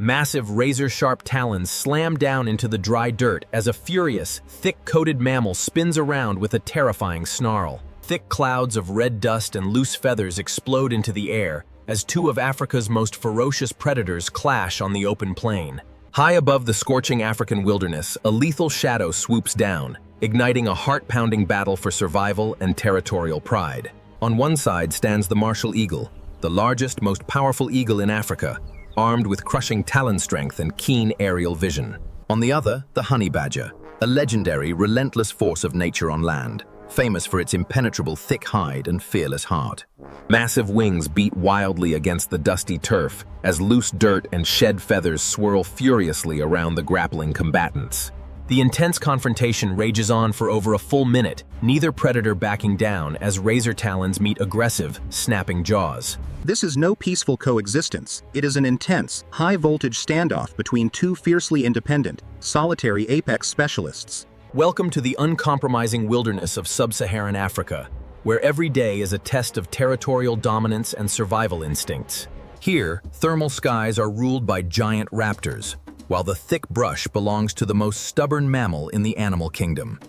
Massive razor-sharp talons slam down into the dry dirt as a furious, thick-coated mammal spins around with a terrifying snarl. Thick clouds of red dust and loose feathers explode into the air as two of Africa's most ferocious predators clash on the open plain. High above the scorching African wilderness, a lethal shadow swoops down, igniting a heart-pounding battle for survival and territorial pride. On one side stands the martial eagle, the largest, most powerful eagle in Africa, armed with crushing talon strength and keen aerial vision. On the other, the honey badger, a legendary, relentless force of nature on land, famous for its impenetrable thick hide and fearless heart. Massive wings beat wildly against the dusty turf as loose dirt and shed feathers swirl furiously around the grappling combatants. The intense confrontation rages on for over a full minute, neither predator backing down as razor talons meet aggressive, snapping jaws. This is no peaceful coexistence. It is an intense, high-voltage standoff between two fiercely independent, solitary apex specialists. Welcome to the uncompromising wilderness of sub-Saharan Africa, where every day is a test of territorial dominance and survival instincts. Here, thermal skies are ruled by giant raptors, while the thick brush belongs to the most stubborn mammal in the animal kingdom.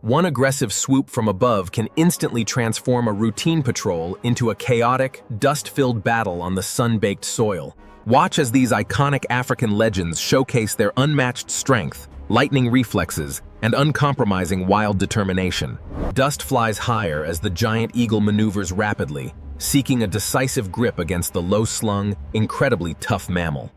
One aggressive swoop from above can instantly transform a routine patrol into a chaotic, dust-filled battle on the sun-baked soil. Watch as these iconic African legends showcase their unmatched strength, lightning reflexes, and uncompromising wild determination. Dust flies higher as the giant eagle maneuvers rapidly, seeking a decisive grip against the low-slung, incredibly tough mammal.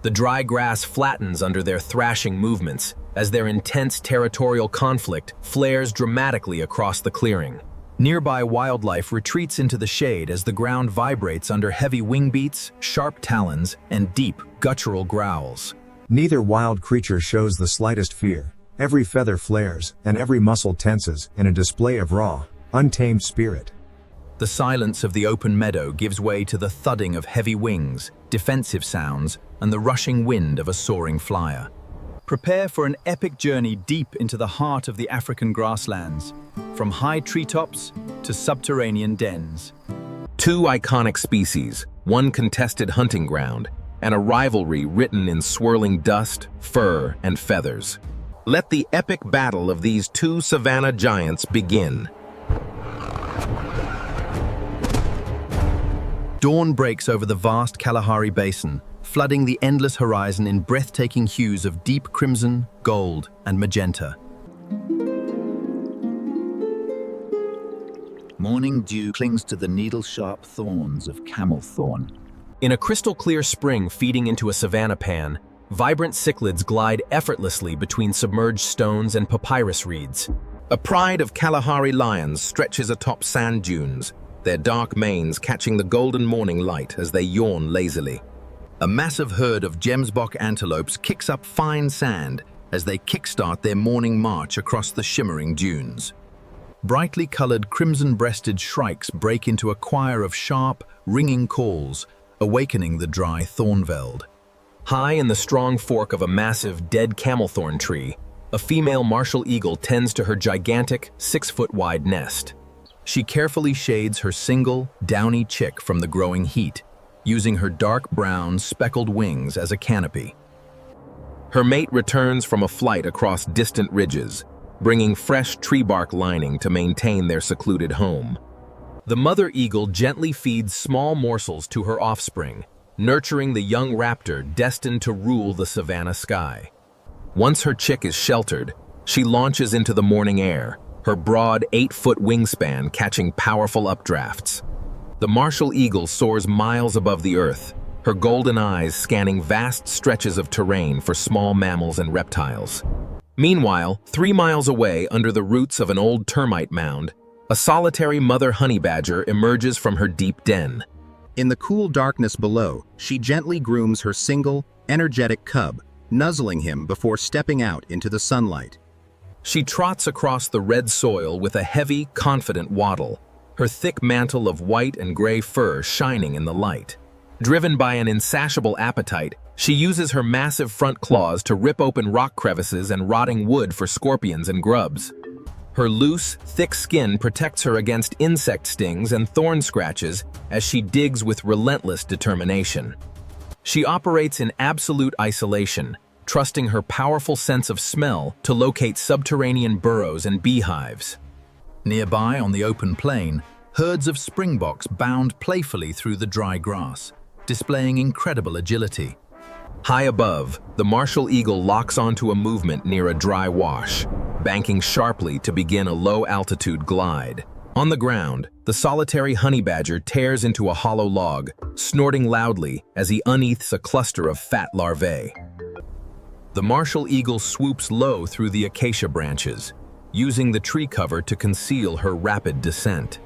The dry grass flattens under their thrashing movements as their intense territorial conflict flares dramatically across the clearing. Nearby wildlife retreats into the shade as the ground vibrates under heavy wing beats, sharp talons, and deep, guttural growls. Neither wild creature shows the slightest fear. Every feather flares, and every muscle tenses in a display of raw, untamed spirit. The silence of the open meadow gives way to the thudding of heavy wings, defensive sounds, and the rushing wind of a soaring flyer. Prepare for an epic journey deep into the heart of the African grasslands, from high treetops to subterranean dens. Two iconic species, one contested hunting ground, and a rivalry written in swirling dust, fur, and feathers. Let the epic battle of these two savanna giants begin. Dawn breaks over the vast Kalahari basin, flooding the endless horizon in breathtaking hues of deep crimson, gold, and magenta. Morning dew clings to the needle-sharp thorns of camel thorn. In a crystal-clear spring feeding into a savanna pan, vibrant cichlids glide effortlessly between submerged stones and papyrus reeds. A pride of Kalahari lions stretches atop sand dunes, their dark manes catching the golden morning light as they yawn lazily. A massive herd of gemsboks antelopes kicks up fine sand as they kickstart their morning march across the shimmering dunes. Brightly colored crimson-breasted shrikes break into a choir of sharp, ringing calls, awakening the dry thornveld. High in the strong fork of a massive, dead camelthorn tree, a female martial eagle tends to her gigantic, 6-foot-wide nest. She carefully shades her single, downy chick from the growing heat, using her dark brown, speckled wings as a canopy. Her mate returns from a flight across distant ridges, bringing fresh tree bark lining to maintain their secluded home. The mother eagle gently feeds small morsels to her offspring, nurturing the young raptor destined to rule the savanna sky. Once her chick is sheltered, she launches into the morning air, her broad 8-foot wingspan catching powerful updrafts. The martial eagle soars miles above the earth, her golden eyes scanning vast stretches of terrain for small mammals and reptiles. Meanwhile, 3 miles away under the roots of an old termite mound, a solitary mother honey badger emerges from her deep den. In the cool darkness below, she gently grooms her single, energetic cub, nuzzling him before stepping out into the sunlight. She trots across the red soil with a heavy, confident waddle, her thick mantle of white and gray fur shining in the light. Driven by an insatiable appetite, she uses her massive front claws to rip open rock crevices and rotting wood for scorpions and grubs. Her loose, thick skin protects her against insect stings and thorn scratches as she digs with relentless determination. She operates in absolute isolation, trusting her powerful sense of smell to locate subterranean burrows and beehives. Nearby, on the open plain, herds of springboks bound playfully through the dry grass, displaying incredible agility. High above, the martial eagle locks onto a movement near a dry wash, banking sharply to begin a low-altitude glide. On the ground, the solitary honey badger tears into a hollow log, snorting loudly as he unearths a cluster of fat larvae. The martial eagle swoops low through the acacia branches, using the tree cover to conceal her rapid descent.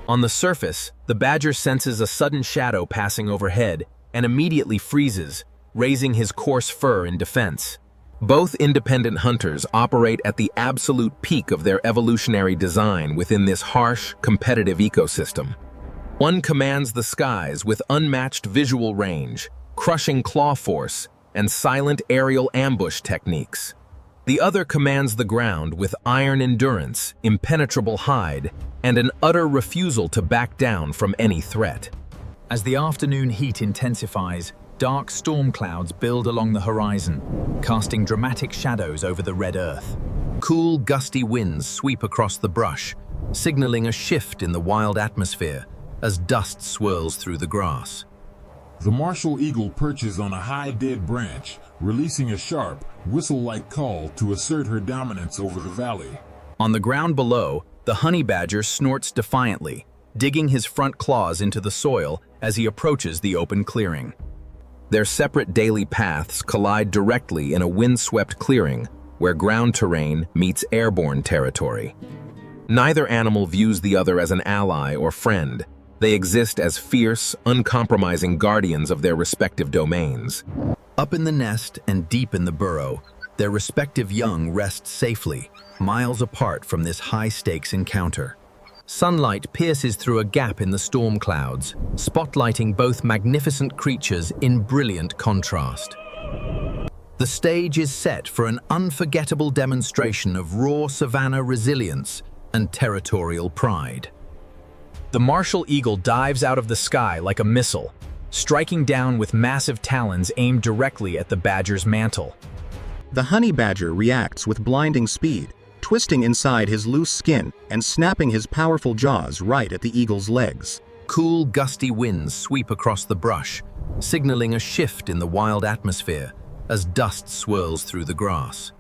On the surface, the badger senses a sudden shadow passing overhead and immediately freezes, raising his coarse fur in defense. Both independent hunters operate at the absolute peak of their evolutionary design within this harsh, competitive ecosystem. One commands the skies with unmatched visual range, crushing claw force, and silent aerial ambush techniques. The other commands the ground with iron endurance, impenetrable hide, and an utter refusal to back down from any threat. As the afternoon heat intensifies, dark storm clouds build along the horizon, casting dramatic shadows over the red earth. Cool, gusty winds sweep across the brush, signaling a shift in the wild atmosphere as dust swirls through the grass. The martial eagle perches on a high dead branch, releasing a sharp, whistle-like call to assert her dominance over the valley. On the ground below, the honey badger snorts defiantly, digging his front claws into the soil as he approaches the open clearing. Their separate daily paths collide directly in a windswept clearing where ground terrain meets airborne territory. Neither animal views the other as an ally or friend. They exist as fierce, uncompromising guardians of their respective domains. Up in the nest and deep in the burrow, their respective young rest safely, miles apart from this high-stakes encounter. Sunlight pierces through a gap in the storm clouds, spotlighting both magnificent creatures in brilliant contrast. The stage is set for an unforgettable demonstration of raw savanna resilience and territorial pride. The martial eagle dives out of the sky like a missile, striking down with massive talons aimed directly at the badger's mantle. The honey badger reacts with blinding speed, twisting inside his loose skin and snapping his powerful jaws right at the eagle's legs. Cool, gusty winds sweep across the brush, signaling a shift in the wild atmosphere as dust swirls through the grass.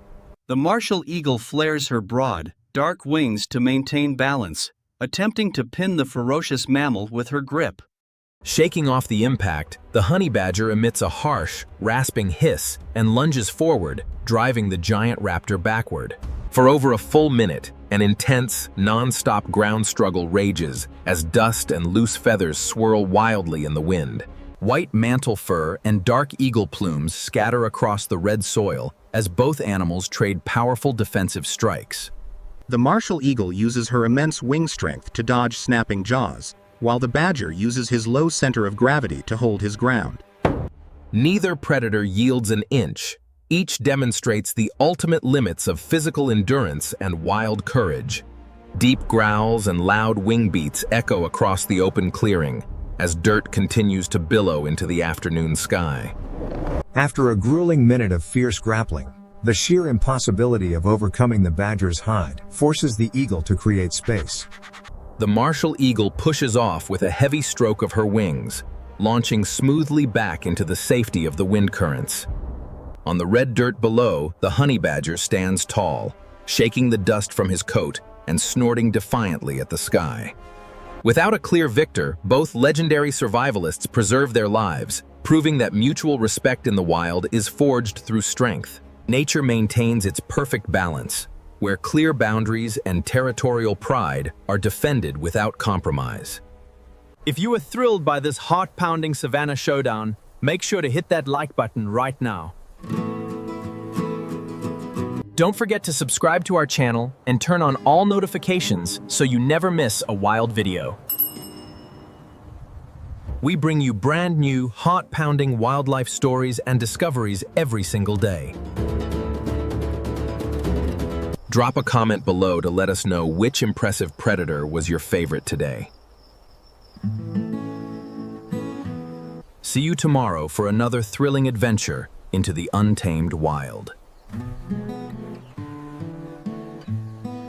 The martial eagle flares her broad, dark wings to maintain balance, attempting to pin the ferocious mammal with her grip. Shaking off the impact, the honey badger emits a harsh, rasping hiss and lunges forward, driving the giant raptor backward. For over a full minute, an intense, non-stop ground struggle rages as dust and loose feathers swirl wildly in the wind. White mantle fur and dark eagle plumes scatter across the red soil as both animals trade powerful defensive strikes. The martial eagle uses her immense wing strength to dodge snapping jaws, while the badger uses his low center of gravity to hold his ground. Neither predator yields an inch. Each demonstrates the ultimate limits of physical endurance and wild courage. Deep growls and loud wing beats echo across the open clearing as dirt continues to billow into the afternoon sky. After a grueling minute of fierce grappling, the sheer impossibility of overcoming the badger's hide forces the eagle to create space. The martial eagle pushes off with a heavy stroke of her wings, launching smoothly back into the safety of the wind currents. On the red dirt below, the honey badger stands tall, shaking the dust from his coat and snorting defiantly at the sky. Without a clear victor, both legendary survivalists preserve their lives, proving that mutual respect in the wild is forged through strength. Nature maintains its perfect balance, where clear boundaries and territorial pride are defended without compromise. If you were thrilled by this heart-pounding Savannah showdown, make sure to hit that like button right now. Don't forget to subscribe to our channel and turn on all notifications so you never miss a wild video. We bring you brand new, heart-pounding wildlife stories and discoveries every single day. Drop a comment below to let us know which impressive predator was your favorite today. See you tomorrow for another thrilling adventure into the untamed wild.